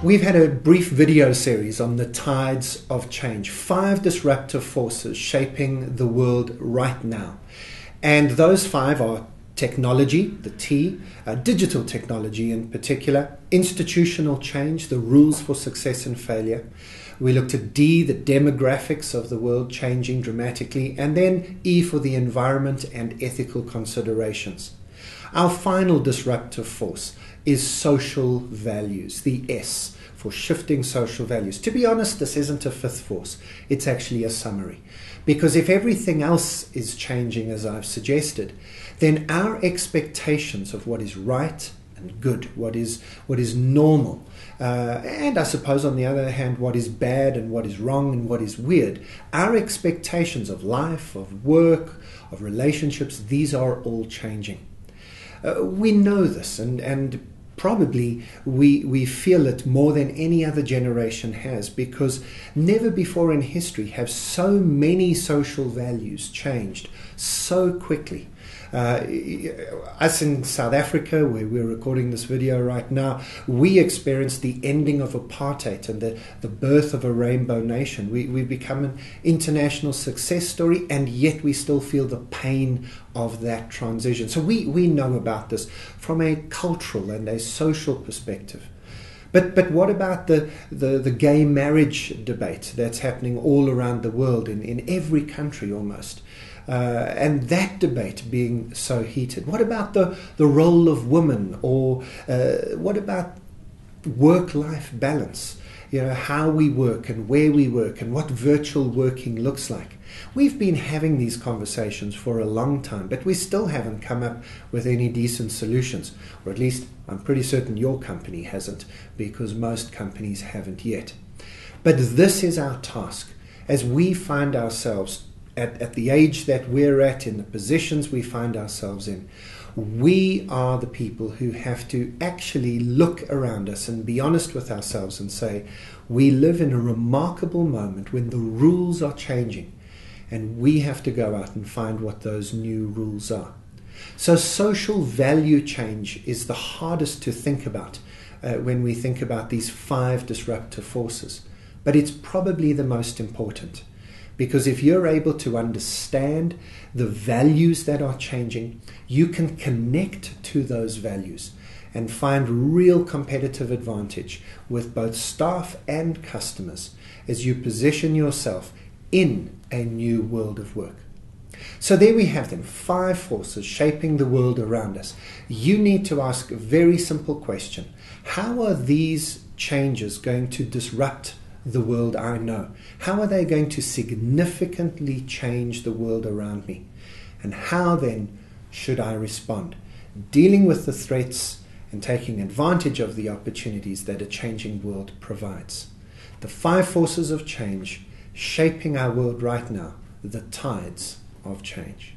We've had a brief video series on the tides of change, 5 disruptive forces shaping the world right now. And those 5 are technology, the T, digital technology in particular, institutional change, the rules for success and failure. We looked at D, the demographics of the world changing dramatically, and then E for the environment and ethical considerations. Our final disruptive force is social values, the S for shifting social values. To be honest, this isn't a 5th force, it's actually a summary. Because if everything else is changing as I've suggested, then our expectations of what is right and good, what is normal, and I suppose on the other hand what is bad and what is wrong and what is weird, our expectations of life, of work, of relationships, these are all changing. We know this, and probably we feel it more than any other generation has, because never before in history have so many social values changed so quickly. Us in South Africa, where we're recording this video right now, we experienced the ending of apartheid and the birth of a rainbow nation. We've become an international success story, and yet we still feel the pain of that transition. So we know about this from a cultural and a social perspective. But what about the gay marriage debate that's happening all around the world, in every country almost? And that debate being so heated. What about the role of women, or what about work-life balance? You know, how we work and where we work and what virtual working looks like. We've been having these conversations for a long time, but we still haven't come up with any decent solutions. Or at least I'm pretty certain your company hasn't, because most companies haven't yet. But this is our task as we find ourselves at the age that we're at, in the positions we find ourselves in. We are the people who have to actually look around us and be honest with ourselves and say, we live in a remarkable moment when the rules are changing, and we have to go out and find what those new rules are. So social value change is the hardest to think about when we think about these 5 disruptive forces, but it's probably the most important. Because if you're able to understand the values that are changing, you can connect to those values and find real competitive advantage with both staff and customers as you position yourself in a new world of work. So there we have them, 5 forces shaping the world around us. You need to ask a very simple question. How are these changes going to disrupt the world I know? How are they going to significantly change the world around me? And how then should I respond? Dealing with the threats and taking advantage of the opportunities that a changing world provides. The 5 forces of change shaping our world right now, the tides of change.